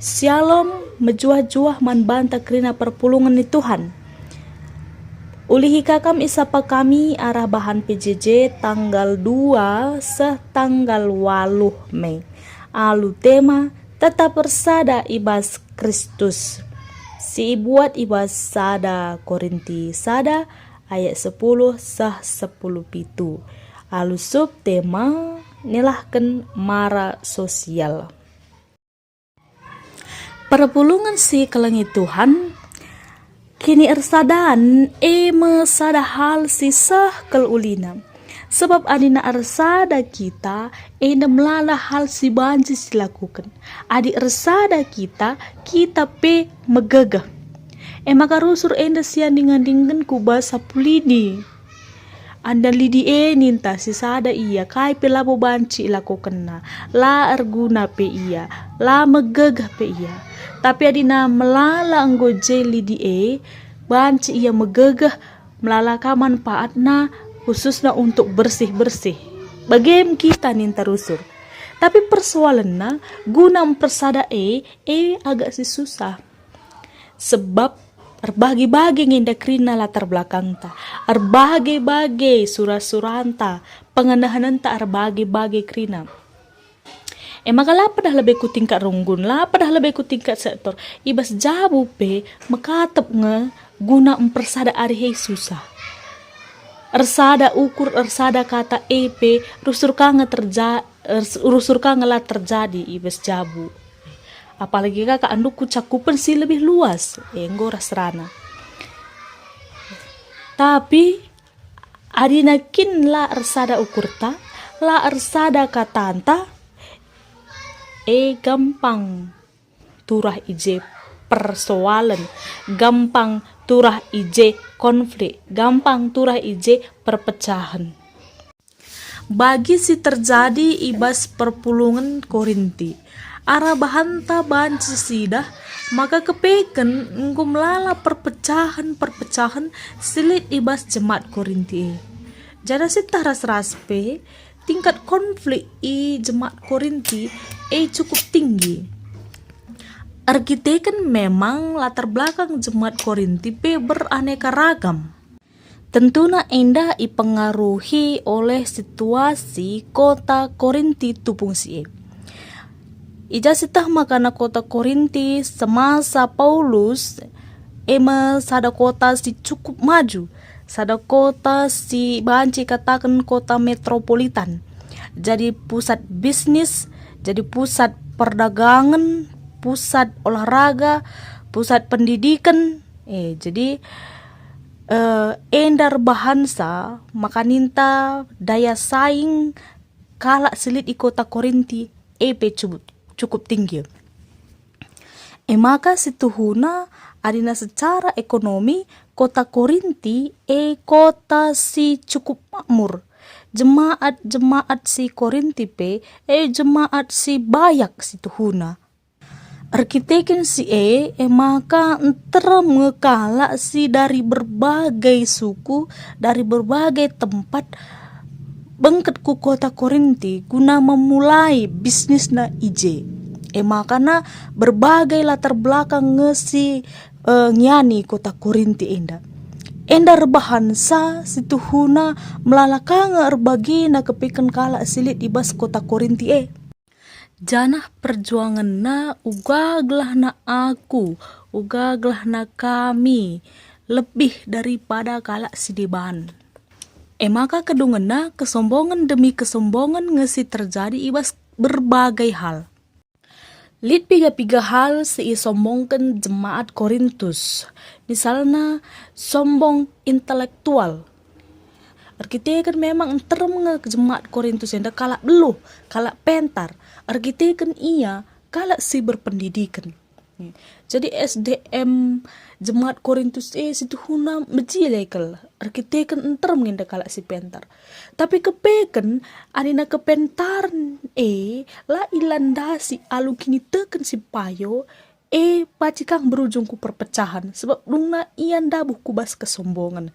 Shalom mejuah-juah man banta kerina perpulungan ni Tuhan. Ulihi kakam isapa kami arah bahan PJJ tanggal 2 tanggal 8 Mei. Alu tema tetap bersada ibas Kristus. Si buat ibas sada Korinti sada ayat 10 10 pitu. Alu sub tema nilahkan mara sosial. Perpulungan si kelengi Tuhan kini ersadan mesada hal sisah kelulina sebab adina ersada kita melala hal si banci silakukan adi ersada kita pe megagah maka rusur enda sian dengan ku bahasa pulidi anda lidi ninta si sada iya kai pe labo banci lakukan la erguna pe iya la megagah pe iya tapi adina melala anggoje lidi banci ia megagah melalaka manfaatna khususnya untuk bersih-bersih. Bagaimana kita ninta rusur. Tapi persoalannya guna mempersada agak susah. Sebab erbagi-bagi nginda krina latar belakang ta. Erbagi-bagi surah-suranta. Pengendahanan ta erbagi-bagi krina. Maka lah padah lebih ku tingkat runggun lah padah lebih ku tingkat sektor ibas jabu pe makatap guna mempersada ari susah ersada ukur ersada kata pe rusur kanga terjadi ibas jabu apalagi kakak anduk ku cakupan si lebih luas enggo rasrana tapi adinakin la ersada ukurta la ersada katanta gampang turah ije persoalan, gampang turah ije konflik, gampang turah ije perpecahan. Bagi si terjadi ibas perpulungan Korinti, arah bahanta banci sidah, maka kepeken ngum lala perpecahan silit ibas jemaat Korinti. Jadi si taras raspe tingkat konflik jemaat Korinti cukup tinggi. Kita kan memang latar belakang jemaat Korinti beraneka ragam. Tentunya indah dipengaruhi oleh situasi kota Korinti tupung si ija sitah makana kota Korinti semasa Paulus sada kota si cukup maju. Sada kota si banci katakan kota metropolitan. Jadi pusat bisnis, jadi pusat perdagangan, pusat olahraga, pusat pendidikan. Jadi endar bahansa makaninta daya saing kalak selit di kota Korinti cukup tinggi. Maka situhuna adina secara ekonomi kota Korinti kota si cukup makmur. Jemaat si Korinti jemaat si bayak si tuhuna. Arkiteken si maka termengekala si dari berbagai suku, dari berbagai tempat bangket ku kota Korinti guna memulai bisnis na ije. Makana berbagai latar belakang ngesi nyani kota Korinti enda rebahansa situhuna melalakanga erbagi na kepikan kala silit ibas kota Korinti janah perjuangan na ugaglah na aku ugaglah na kami lebih daripada kala sidiban maka kedungan na kesombongan demi kesombongan ngesi terjadi ibas berbagai hal. Lid piga hal si sombongkan jemaat Korintus. Misalnya sombong intelektual. Kita kan memang termenge jemaat Korintus yang kalak beluh, kalak pentar. Kita kan iya kalak si berpendidikan. Jadi SDM jemaat Korintus situ huna mejilekel. Kita kan termenge kalak si pentar. Tapi kepeken adina kepentaran la ilandasi alu kini teken si payo pacikang berujung ku perpecahan sebab luna ian dabuh kubas kesombongan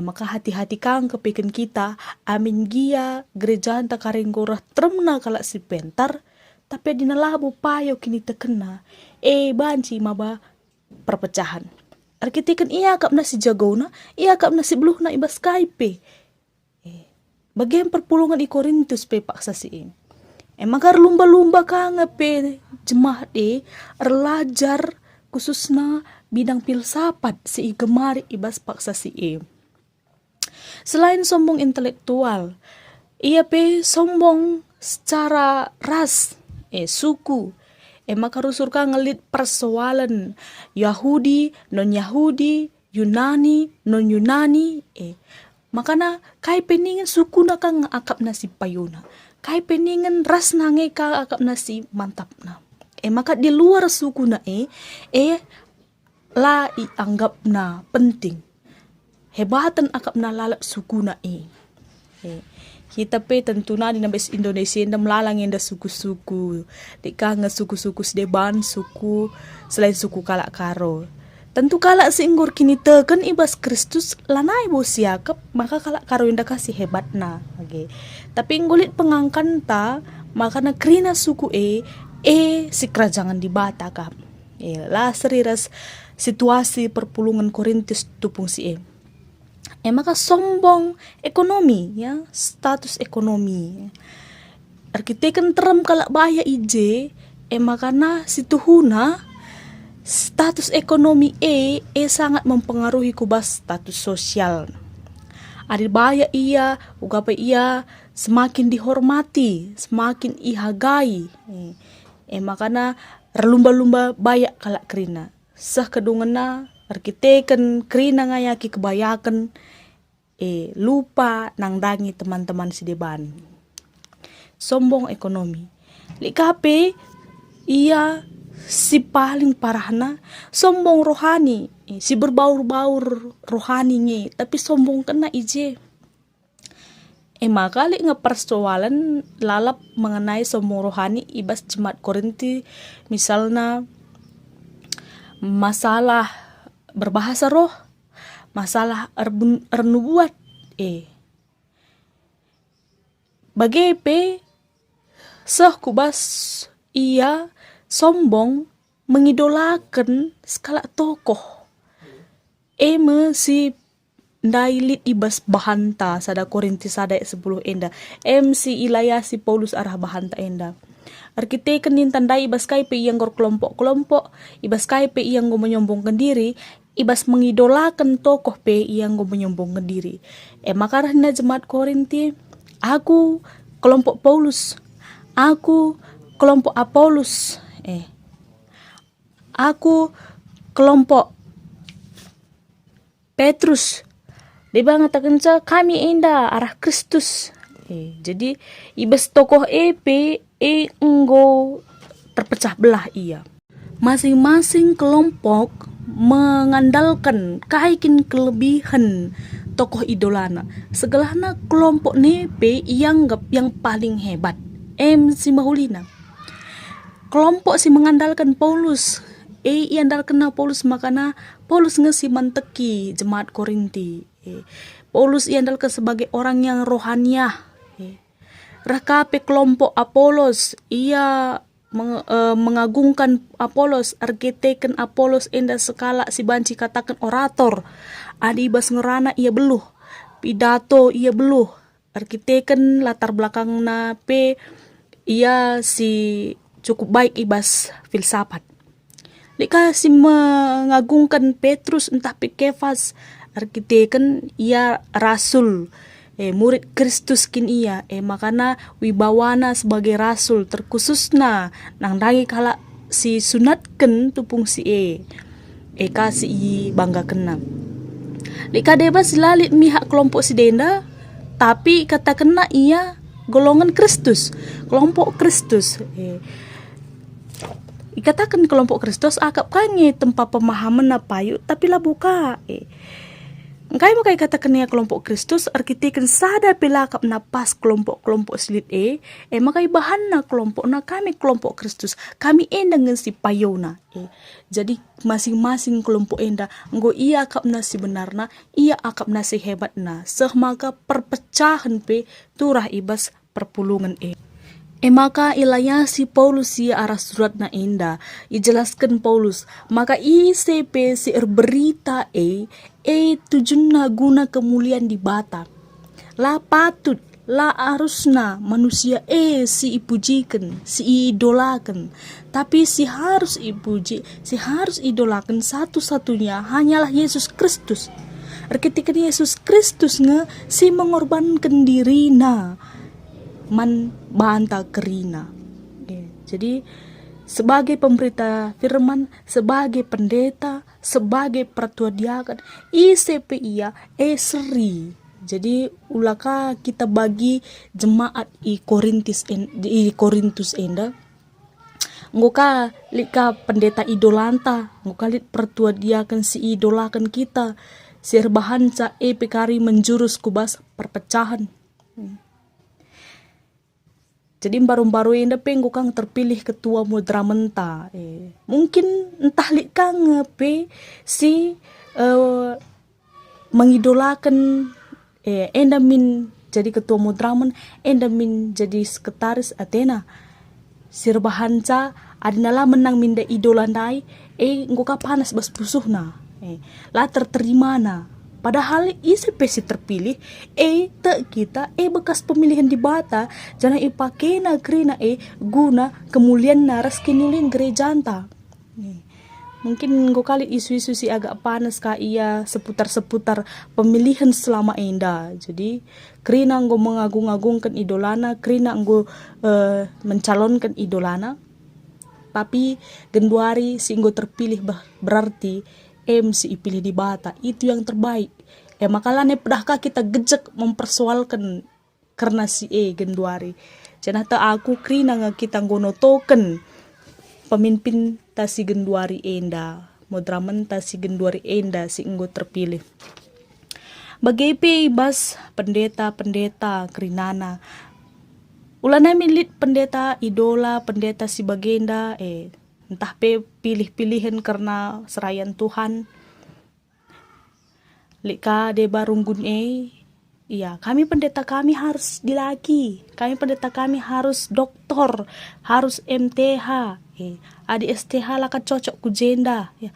maka hati-hati kang kepeken kita amin gia gereja anta karenggorah tremna kalak si pentar tapi dinalabo payo kini tekena banci maba perpecahan. Arkitekan iya kap na si jagona, iya kap na si bluhna iba Skype. Bagian perpulungan i Korintus pe paksa si maka lumba-lumba ka nga pe jemaat erlajar khususna bidang filsafat si gemari ibas paksa si Selain sombong intelektual, ia pe sombong secara ras, suku. Maka rusur ka ngelit persoalan Yahudi, non-Yahudi, Yunani, non-Yunani. Makana kai peningan suku na ka akap na si payuna. Kai peningan ras na nge ka akap na si mantap na. Maka di luar suku na la ianggap na penting. Hebatan akap na lalak suku na kita pe tentu na di nabes Indonesia nda melalang da suku-suku. Dika nga suku-suku sedeban suku selain suku kalak karo. Tentu kalak seinggur kini teken ibas Kristus lanai bos yakap maka kalak karo inda kasih hebat na. Tapi ngulit pengangkan ta maka na krina suku si kerajaan di bata kap. Lah seriras situasi perpulungan Korintus tupung si maka sombong ekonomi ya, status ekonomi. Arkitekan terem kalak baya maka na situhuna status ekonomi sangat mempengaruhi kubas status sosial. Adi baya iya, ugapa iya semakin dihormati, semakin ihagai. Maka na relumba-lumba baya kalak krina. Sah kedungena arkitekan krina ngayaki kebayakan lupa nangdangi teman-teman si deban. Sombong ekonomi. Likape ia si paling parahna sombong rohani, si berbaur-baur rohani nge, tapi sombong kena maka li persoalan lalap mengenai sombong rohani ibas jemaat Korinti misalnya masalah berbahasa roh, masalah ernubuat bagepe seh kubas ia sombong mengidolakan skala tokoh si ndailit ibas bahanta sada Korinti sada 10 enda si ilaya si Paulus arah bahanta enda arkitekan nintandai ibas kaipe yang kelompok-kelompok ibas kaipe yang menyombongkan diri ibas mengidolakan tokoh pe yang menyombongkan diri maka na jemaat Korinti aku kelompok Paulus, aku kelompok Apolos, aku kelompok Petrus. Dia mengatakan kami indah arah Kristus. Jadi ibas tokoh enggo terpecah belah ia. Masing-masing kelompok mengandalkan kaikin kelebihan tokoh idolana. Segelahna kelompok nepe yang paling hebat. Si Mahulina. Kelompok si mengandalkan Paulus. Iandalkan Paulus makana Paulus ngesi manteki jemaat Korinti. Paulus iandalkan sebagai orang yang rohaniah. Rakape kelompok Apolos ia mengagungkan Apolos, arkiteken Apolos enda sekala si banci katakan orator. Adi bas ngerana ia beluh, pidato ia beluh, arkiteken latar belakang na ia si cukup baik ibas filsafat. Lika si mengagungkan Petrus entah Kefas, arkiteken ia rasul. Murid Kristus kin ia makana wibawana sebagai rasul terkhususna nang dangi kala si sunatken tupung si kasi bangga kena lika debas lalit mihak kelompok si denda tapi kata kena ia golongan Kristus kelompok Kristus ikatakan kelompok Kristus akap kange tempat pemahaman na payu tapi lah buka Engkai makai katakan ya kelompok Kristus arkiteken sada pelakap napas kelompok-kelompok silit makai bahan na kelompok na kami kelompok Kristus kami dengan si payona jadi masing-masing kelompok enda enggo ia akap na si benarna ia akap na si hebat na seh maka perpecahan turah ibas perpulungan Maka ilaya si Paulus si arah surat na inda ijelaskan Paulus maka ICP si berita tujuan na guna kemuliaan di bata la patut la harusna manusia si ipujikan si idolakan tapi si harus ipuji si harus idolakan satu-satunya hanyalah Yesus Kristus. Ketika Yesus Kristus si mengorbankan dirinya man banta kerina. Jadi sebagai pemberita firman, sebagai pendeta, sebagai pertua diakan, ICP ia seri. Jadi ulaka kita bagi jemaat Korintus enda. Ngoka lika pendeta idolanta, ngoka lit pertua diakan si idolakan kita. Serbahan sa pekari menjurus kubas perpecahan. Jadi baru-baru ini pengu kang terpilih ketua Mudramenta. Mungkin entah lik kang si mengidolakan endamin jadi ketua Mudramen, endamin jadi sekretaris Athena. Sirbahanca adinala menang minda idolandai nguka panas bas pusuhna. Lah terterima na. Padahal ICP si terpilih tak kita bekas pemilihan di bata jangan ipake na krina guna kemuliaan naras kinulin gereja anta. Mungkin gue kali isu-isu si agak panas ia seputar-seputar pemilihan selama enda. Jadi krina gue mengagung-agungkan idolana, krina gue mencalonkan idolana. Tapi Genduari si gue terpilih berarti si ipilih di bata itu yang terbaik. Makalane pedahkah kita gejek mempersoalkan karena si Genduari. Jangan tak aku krina kita ngono token pemimpin ta si Genduari enda, Mudramen ta si Genduari enda si enggo terpilih. Bagai bas pendeta krinana. Ulana milit pendeta idola, pendeta si bagenda entah pilih-pilihan karena serayan Tuhan. Lika de barunggun iya, kami pendeta kami harus dilaki. Kami pendeta kami harus doktor, harus MTH. Adi STH laka cocok ku jenda. Ya.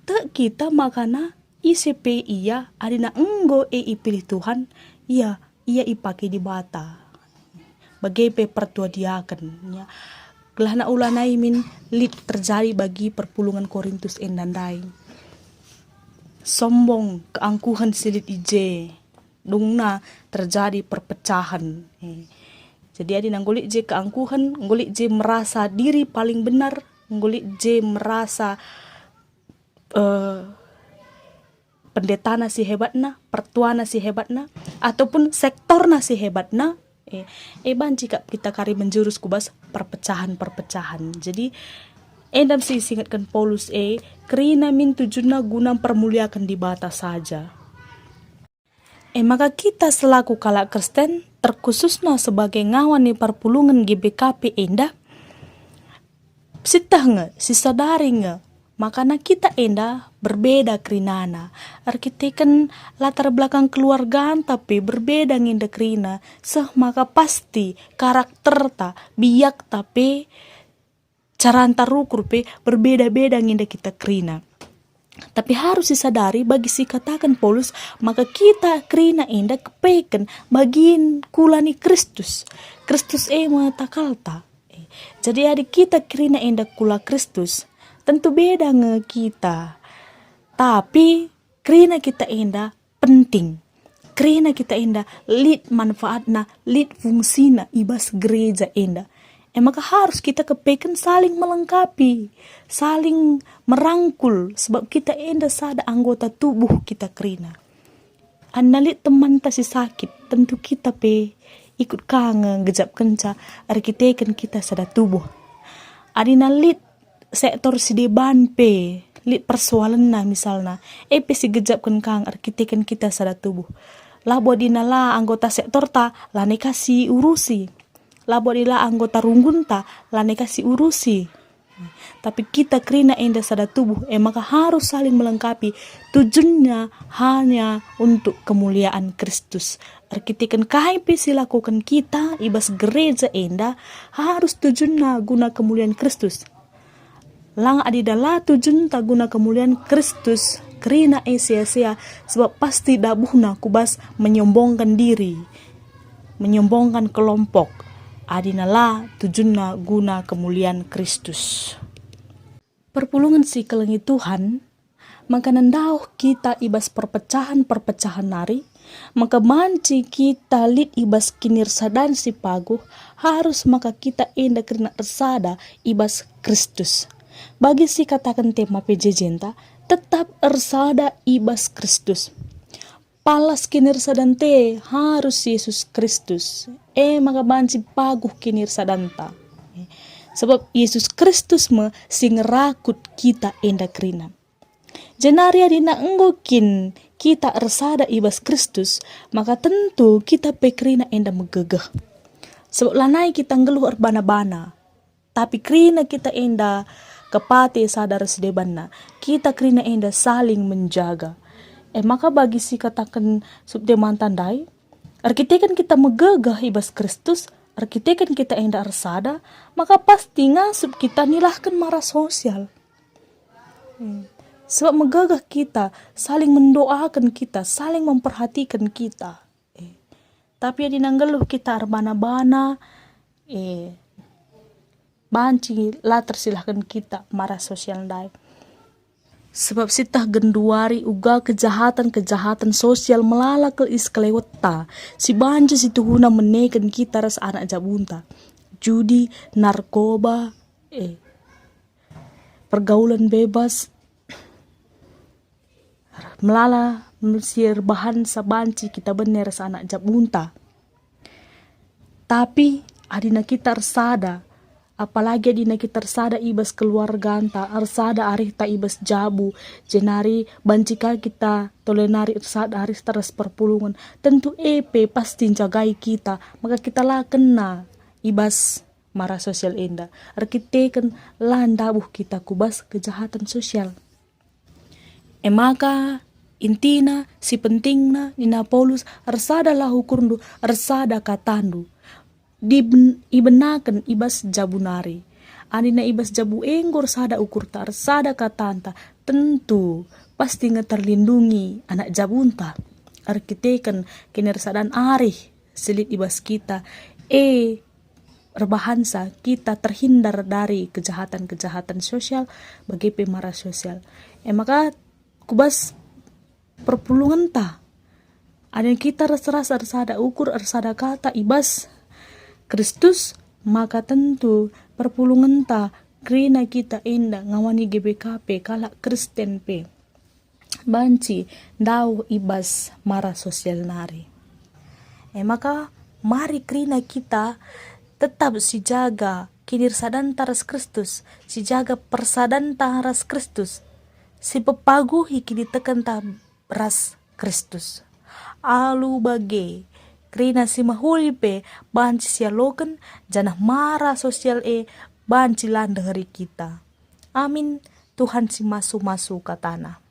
Tak kita makana ICP iya adina enggo ipilih Tuhan. Iya ipake di bata. Bagai pertua diaken ya. Gelahna ulanai min lit terjadi bagi perpulungan Korintus endandai. Sombong keangkuhan silit ije. Dungna terjadi perpecahan. Jadi adi nanggolik je keangkuhan, nggolik je merasa diri paling benar, nggolik je merasa pendetana si hebatna, pertuana si hebatna, ataupun sektorna si hebatna. Jika kita kari menjurus kubas perpecahan. Jadi endam si singatkan Paulus kerina min tujuanna guna permuliakan di bata saja. Maka kita selaku kalak Kristen terkhususnya sebagai ngawan di perpulungan GBKP enda sitah sisadari makana kita enda berbeda krinana. Arkiteken latar belakang keluargaan tapi berbeda nginda krina. Maka pasti karakter ta biak tapi cara antar rukur berbeda-beda nginda kita krina. Tapi harus disadari bagi si katakan Paulus maka kita krina enda kepeken bagian kulani Kristus. Kristus matakalta. Jadi adik kita krina enda kula Kristus. Tentu beda kita. Tapi krina kita enda penting. Krina kita enda lid manfaatna, lid fungsina ibas gereja enda. Maka harus kita kepeken saling melengkapi, saling merangkul sebab kita enda sada anggota tubuh kita krina. Analit teman tasi sakit, tentu kita ikut kangen gejap kenca arkiteken kita sada tubuh. Adinalit sektor sideban lit persoalan misalna si gejap kang arkiteken kita sada tubuh. Labo dinala anggota sektor ta lane kasih urusi. Labo dila anggota runggun ta lane kasih urusi. Tapi kita kerina enda sada tubuh, maka harus saling melengkapi. Tujuannya hanya untuk kemuliaan Kristus. Arkitekan KHP silakukan kita ibas gereja enda harus tujuannya guna kemuliaan Kristus. Lang adidala tujuan tak guna kemuliaan Kristus. Kerina sia-sia sebab pasti dabuhna kubas menyombongkan diri, menyombongkan kelompok. Adinala tujuannya guna kemuliaan Kristus. Perpulungan si kelengi Tuhan, maka nandauh kita ibas perpecahan nari, maka manci kita lid ibas kinirsadan si paguh, harus maka kita enda kerina ersada ibas Kristus. Bagi si katakan tema PJJ tetap ersada ibas Kristus. Palas kinirsadan te harus Yesus Kristus. Maka banci paguh kinirsadanta. Sebab Yesus Kristus sing rakut kita enda kerina. Jenaria dina enggokin kita ersada ibas Kristus, maka tentu kita pekrina enda megegeh. Sebab lanai kita ngeluh erbana-bana. Tapi kerina kita enda kepate sadar sedebanna. Kita kerina enda saling menjaga. Maka bagi si katakan subdeman tandai, arkitekan kita megegah ibas Kristus, arkitekan kita enda arsada, maka pasti ngasup kita nilahkan marah sosial. Sebab megegah kita, saling mendoakan kita, saling memperhatikan kita. Tapi ya dinanggeluh kita arbana-bana, banci lah tersilahkan kita marah sosial dai. Sebab sitah genduari uga kejahatan sosial melala ke iskeleweta. Si banci si tuhuna menekan kita ras anak jabunta. Judi, narkoba, pergaulan bebas, melala mesir bahan sabanci kita bener ras anak jabunta. Tapi adina kita ersada, apalagi adina kita ersada ibas keluarga anta, ersada arih ta ibas jabu, jenari bancika kita tolenari ersada arih teras perpulungan. Tentu pasti jagai kita, maka kita lah kena ibas marah sosial enda. Arkitekan landabuh kita kubas kejahatan sosial. Maka intina si pentingna nina Paulus ersada lah hukurndu, ersada katandu. Ibenakan ibas jabunari. Anina ibas jabu enggor sada ukur tar sada katanta, tentu pasti terlindungi anak jabunta. Arkitekan kinersadan arih selit ibas kita berbahansa kita terhindar dari kejahatan sosial bagi pemarah sosial. Maka kubas perpulungan ta ada kita rasa ersada ukur ersada kata ibas Kristus, maka tentu perpulungan ta krina kita enda ngawani GBKP kalak Kristen pe banci dau ibas marah sosial nari. Maka mari krina kita tetap si jaga kinirsadan taras Kristus, si jaga persadan taras Kristus, si pepaguhi kini tekan ta ras Kristus. Alu bage krina si mahulipe banci sialoken janah marah sosial banci landa hari kita. Amin. Tuhan si masu-masu katana.